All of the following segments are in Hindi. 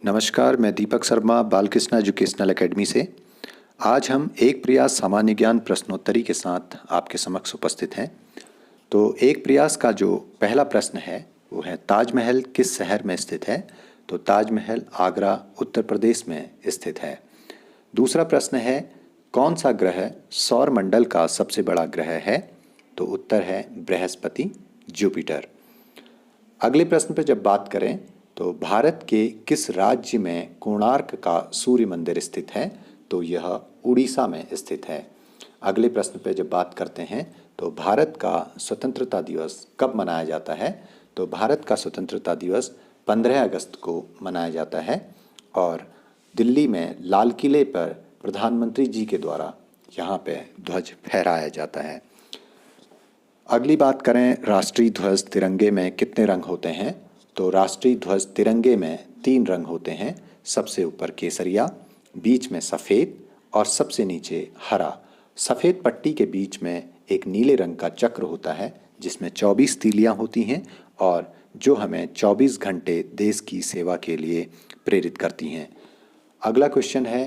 नमस्कार, मैं दीपक शर्मा बालकृष्ण एजुकेशनल एकेडमी से। आज हम एक प्रयास सामान्य ज्ञान प्रश्नोत्तरी के साथ आपके समक्ष उपस्थित हैं। तो एक प्रयास का जो पहला प्रश्न है वो है, ताजमहल किस शहर में स्थित है? तो ताजमहल आगरा उत्तर प्रदेश में स्थित है। दूसरा प्रश्न है, कौन सा ग्रह सौर मंडल का सबसे बड़ा ग्रह है? तो उत्तर है बृहस्पति, जुपिटर। अगले प्रश्न पर जब बात करें तो भारत के किस राज्य में कोणार्क का सूर्य मंदिर स्थित है? तो यह उड़ीसा में स्थित है। अगले प्रश्न पर जब बात करते हैं तो भारत का स्वतंत्रता दिवस कब मनाया जाता है? तो भारत का स्वतंत्रता दिवस 15 अगस्त को मनाया जाता है और दिल्ली में लाल किले पर प्रधानमंत्री जी के द्वारा यहाँ पे ध्वज फहराया जाता है। अगली बात करें, राष्ट्रीय ध्वज तिरंगे में कितने रंग होते हैं? तो राष्ट्रीय ध्वज तिरंगे में 3 रंग होते हैं। सबसे ऊपर केसरिया, बीच में सफ़ेद और सबसे नीचे हरा। सफ़ेद पट्टी के बीच में एक नीले रंग का चक्र होता है जिसमें 24 तीलियां होती हैं और जो हमें 24 घंटे देश की सेवा के लिए प्रेरित करती हैं। अगला क्वेश्चन है,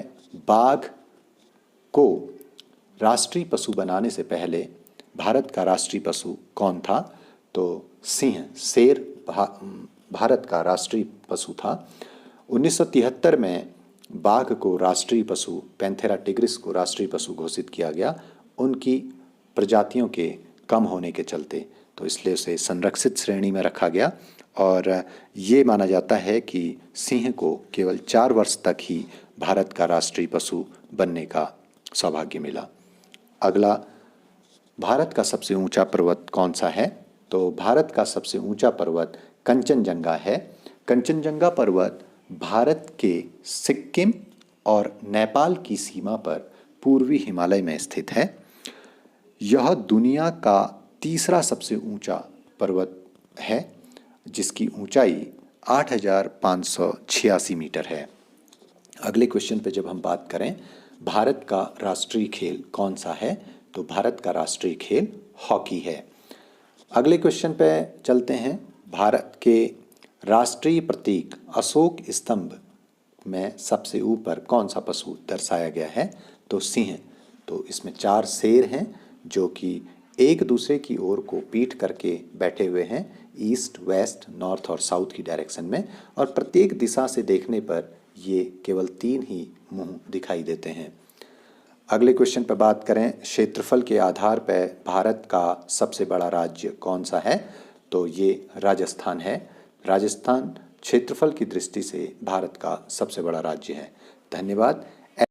बाघ को राष्ट्रीय पशु बनाने से पहले भारत का राष्ट्रीय पशु कौन था? तो सिंह, शेर भारत का राष्ट्रीय पशु था। 1973 में बाघ को राष्ट्रीय पशु, पैंथेरा टिग्रिस को राष्ट्रीय पशु घोषित किया गया उनकी प्रजातियों के कम होने के चलते, तो इसलिए उसे संरक्षित श्रेणी में रखा गया और ये माना जाता है कि सिंह को केवल 4 वर्ष तक ही भारत का राष्ट्रीय पशु बनने का सौभाग्य मिला। अगला, भारत का सबसे ऊंचा पर्वत कौन सा है? तो भारत का सबसे ऊंचा पर्वत कंचनजंगा है। कंचनजंगा पर्वत भारत के सिक्किम और नेपाल की सीमा पर पूर्वी हिमालय में स्थित है। यह दुनिया का तीसरा सबसे ऊंचा पर्वत है जिसकी ऊंचाई 8,586 मीटर है। अगले क्वेश्चन पे जब हम बात करें, भारत का राष्ट्रीय खेल कौन सा है? तो भारत का राष्ट्रीय खेल हॉकी है। अगले क्वेश्चन पे चलते हैं, भारत के राष्ट्रीय प्रतीक अशोक स्तंभ में सबसे ऊपर कौन सा पशु दर्शाया गया है? तो सिंह। तो इसमें 4 शेर हैं जो कि एक दूसरे की ओर को पीठ करके बैठे हुए हैं, ईस्ट, वेस्ट, नॉर्थ और साउथ की डायरेक्शन में, और प्रत्येक दिशा से देखने पर ये केवल 3 ही मुंह दिखाई देते हैं। अगले क्वेश्चन पर बात करें, क्षेत्रफल के आधार पर भारत का सबसे बड़ा राज्य कौन सा है? तो ये राजस्थान है। राजस्थान क्षेत्रफल की दृष्टि से भारत का सबसे बड़ा राज्य है। धन्यवाद।